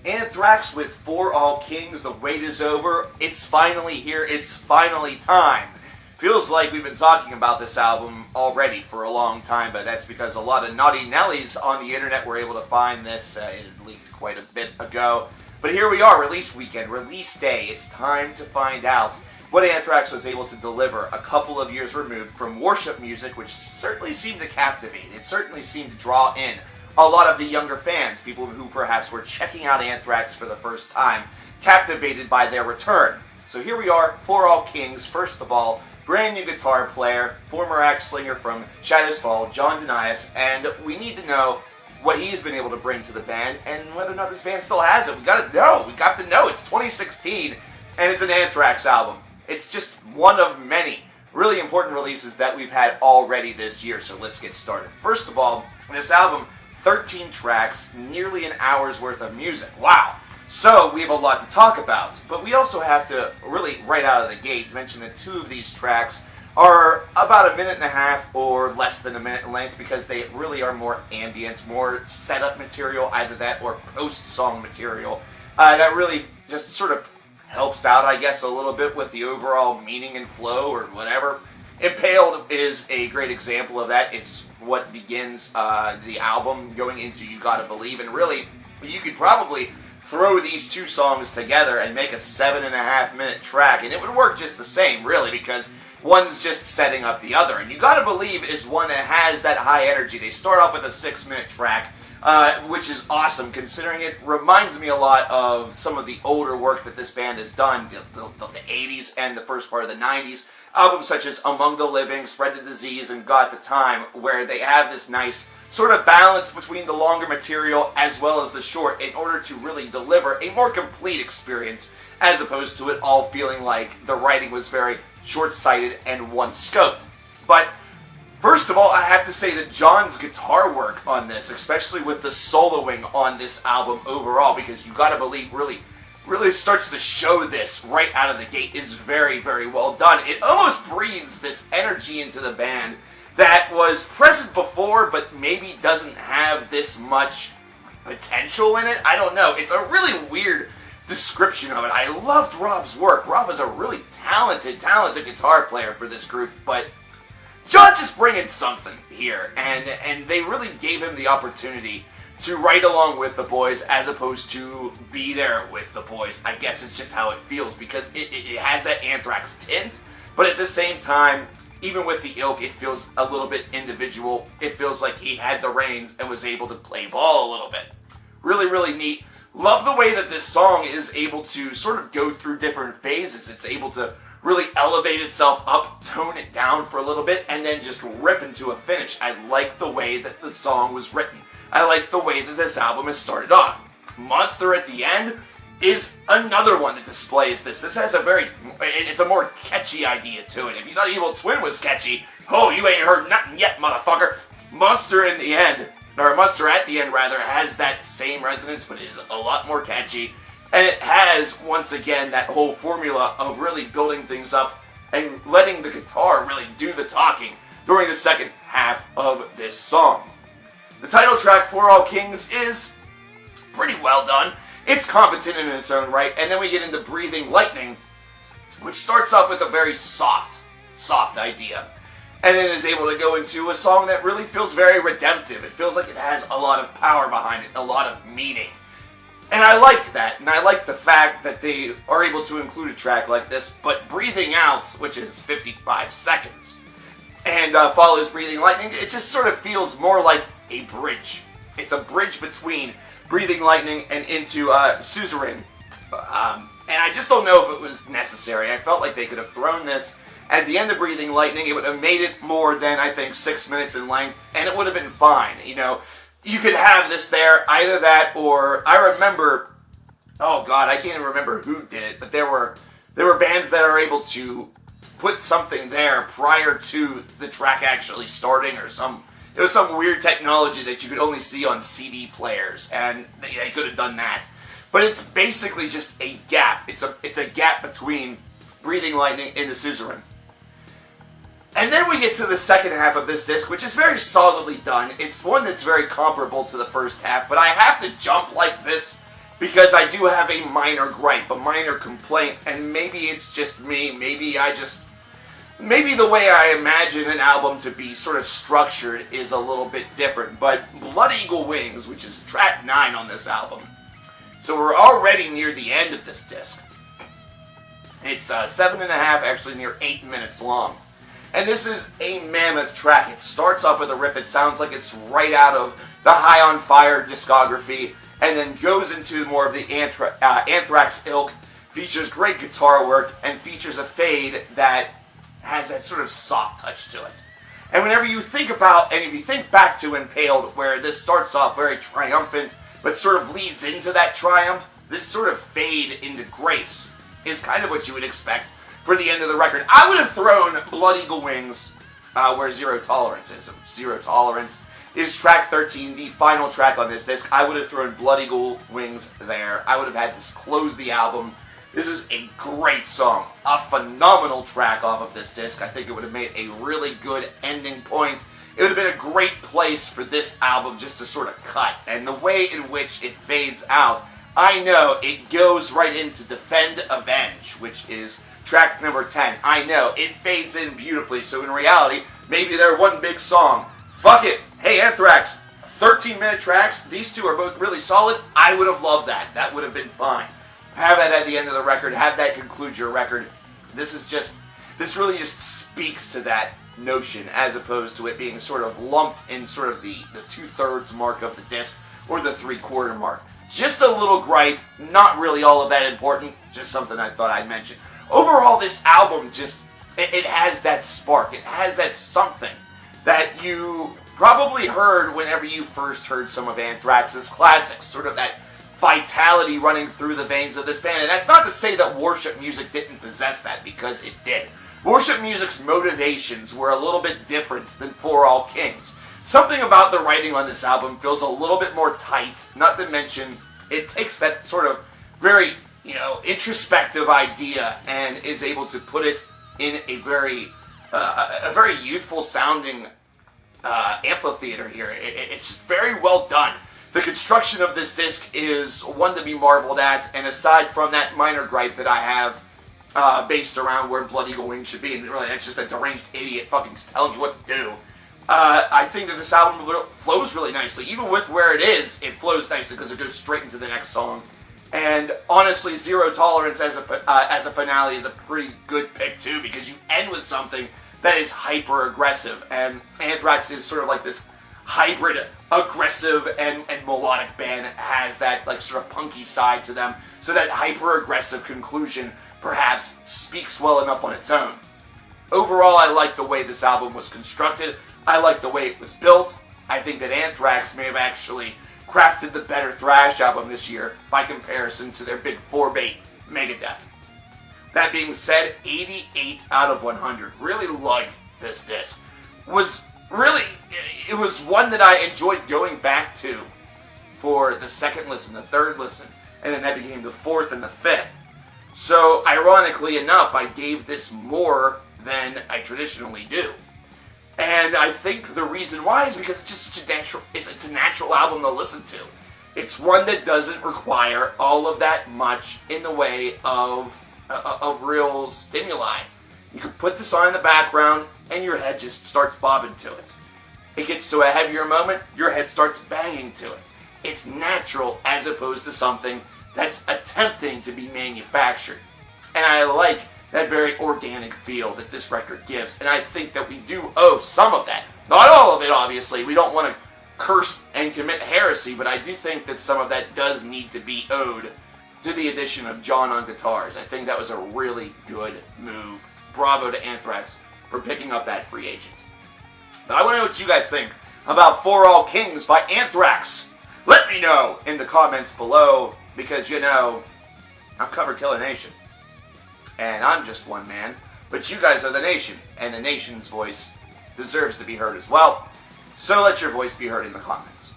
Anthrax with For All Kings, the wait is over. It's finally here, it's finally time. Feels like we've been talking about this album already for a long time, but that's because a lot of naughty Nellies on the internet were able to find this. It leaked quite a bit ago. But here we are, release weekend, release day. It's time to find out what Anthrax was able to deliver a couple of years removed from worship music, which certainly seemed to captivate. It certainly seemed to draw in a lot of the younger fans, people who perhaps were checking out Anthrax for the first time, captivated by their return. So here we are, For All Kings, first of all, brand new guitar player, former axe slinger from Shadows Fall, John Denius, and we need to know what he's been able to bring to the band and whether or not this band still has it. We got to know. It's 2016 and it's an Anthrax album. It's just one of many really important releases that we've had already this year, so let's get started. First of all, this album, 13 tracks, nearly an hour's worth of music. Wow! So, we have a lot to talk about, but we also have to really, right out of the gates, mention that two of these tracks are about a minute and a half or less than a minute in length because they really are more ambient, more setup material, either that or post-song material, that really just sort of helps out, I guess, a little bit with the overall meaning and flow or whatever. Impaled is a great example of that. It's what begins the album going into You Gotta Believe, and really, you could probably throw these two songs together and make a 7.5 minute track, and it would work just the same, really, because one's just setting up the other. And You Gotta Believe is one that has that high energy. They start off with a 6-minute track, which is awesome, considering it reminds me a lot of some of the older work that this band has done, the 80s and the first part of the 90s. Albums such as Among the Living, Spread the Disease, and Got the Time, where they have this nice sort of balance between the longer material as well as the short in order to really deliver a more complete experience, as opposed to it all feeling like the writing was very short-sighted and one-scoped. But first of all, I have to say that John's guitar work on this, especially with the soloing on this album overall, because You Gotta Believe really starts to show this right out of the gate, is very, very well done. It almost breathes this energy into the band that was present before, but maybe doesn't have this much potential in it. I don't know. It's a really weird description of it. I loved Rob's work. Rob is a really talented guitar player for this group, but John's just bringing something here, and they really gave him the opportunity to write along with the boys as opposed to be there with the boys. I guess it's just how it feels, because it has that Anthrax tint, but at the same time, even with the ilk, it feels a little bit individual. It feels like he had the reins and was able to play ball a little bit. Really, really neat. Love the way that this song is able to sort of go through different phases. It's able to really elevate itself up, tone it down for a little bit, and then just rip into a finish. I like the way that the song was written. I like the way that this album has started off. Monster at the end is another one that displays this. This has it's a more catchy idea to it. If you thought Evil Twin was catchy, oh, you ain't heard nothing yet, motherfucker. Monster at the end, rather, has that same resonance, but it is a lot more catchy. And it has, once again, that whole formula of really building things up and letting the guitar really do the talking during the second half of this song. The title track, For All Kings, is pretty well done. It's competent in its own right, and then we get into Breathing Lightning, which starts off with a very soft idea, and then is able to go into a song that really feels very redemptive. It feels like it has a lot of power behind it, a lot of meaning. And I like that, and I like the fact that they are able to include a track like this, but Breathing Out, which is 55 seconds, and follows Breathing Lightning, it just sort of feels more like a bridge. It's a bridge between Breathing Lightning and into Suzerain. And I just don't know if it was necessary. I felt like they could have thrown this at the end of Breathing Lightning. It would have made it more than, I think, 6 minutes in length, and it would have been fine. You know, you could have this there, either that or, I remember, oh god, I can't even remember who did it, but there were bands that are able to put something there prior to the track actually starting, or it was some weird technology that you could only see on CD players, and they could have done that. But it's basically just a gap. It's a gap between Breathing Lightning and the Suzerain. And then we get to the second half of this disc, which is very solidly done. It's one that's very comparable to the first half, but I have to jump like this because I do have a minor gripe, a minor complaint, and maybe it's just me, maybe the way I imagine an album to be sort of structured is a little bit different, but Blood Eagle Wings, which is track 9 on this album, so we're already near the end of this disc. It's 7.5, actually near 8 minutes long. And this is a mammoth track. It starts off with a riff. It sounds like it's right out of the High on Fire discography, and then goes into more of the Anthrax ilk, features great guitar work, and features a fade that has that sort of soft touch to it. And whenever you think about, and if you think back to Impaled, where this starts off very triumphant, but sort of leads into that triumph, this sort of fade into grace is kind of what you would expect for the end of the record. I would have thrown Blood Eagle Wings where Zero Tolerance is. Zero Tolerance is track 13, the final track on this disc. I would have thrown Blood Eagle Wings there. I would have had this close the album. This is a great song, a phenomenal track off of this disc. I think it would have made a really good ending point. It would have been a great place for this album just to sort of cut. And the way in which it fades out, I know it goes right into Defend Avenge, which is track number 10. I know, it fades in beautifully, so in reality, maybe they're one big song. Fuck it. Hey, Anthrax, 13-minute tracks, these two are both really solid. I would have loved that. That would have been fine. Have that at the end of the record, have that conclude your record. This really just speaks to that notion, as opposed to it being sort of lumped in sort of the 2/3 mark of the disc, or the 3/4 mark. Just a little gripe, not really all of that important, just something I thought I'd mention. Overall, this album it has that spark, it has that something that you probably heard whenever you first heard some of Anthrax's classics, sort of that vitality running through the veins of this band. And that's not to say that worship music didn't possess that, because it did. Worship music's motivations were a little bit different than For All Kings. Something about the writing on this album feels a little bit more tight, not to mention it takes that sort of very, introspective idea and is able to put it in a very youthful sounding amphitheater here. It's very well done. The construction of this disc is one to be marveled at, and aside from that minor gripe that I have based around where Blood Eagle Wings should be, and really that's just a deranged idiot fucking telling you what to do, I think that this album flows really nicely. Even with where it is, it flows nicely because it goes straight into the next song. And honestly, Zero Tolerance as a finale is a pretty good pick too, because you end with something that is hyper aggressive, and Anthrax is sort of like this hybrid aggressive and melodic band that has that like sort of punky side to them. So that hyper aggressive conclusion perhaps speaks well enough on its own. Overall, I like the way this album was constructed. I like the way it was built. I think that Anthrax may have actually crafted the better thrash album this year by comparison to their big 4-bait Megadeth. That being said, 88 out of 100. Really like this disc. It was one that I enjoyed going back to for the second listen, the third listen, and then that became the fourth and the fifth. So, ironically enough, I gave this more than I traditionally do. And I think the reason why is because it's just such a natural, it's a natural album to listen to. It's one that doesn't require all of that much in the way of real stimuli. You can put this on in the background and your head just starts bobbing to it. It gets to a heavier moment, your head starts banging to it. It's natural as opposed to something that's attempting to be manufactured. And I like that very organic feel that this record gives. And I think that we do owe some of that. Not all of it, obviously. We don't want to curse and commit heresy, but I do think that some of that does need to be owed to the addition of John on guitars. I think that was a really good move. Bravo to Anthrax for picking up that free agent. But I want to know what you guys think about For All Kings by Anthrax. Let me know in the comments below, because I'm coverkillernation. And I'm just one man, but you guys are the nation, and the nation's voice deserves to be heard as well. So let your voice be heard in the comments.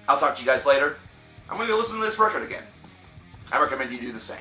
I'll talk to you guys later. I'm going to go listen to this record again. I recommend you do the same.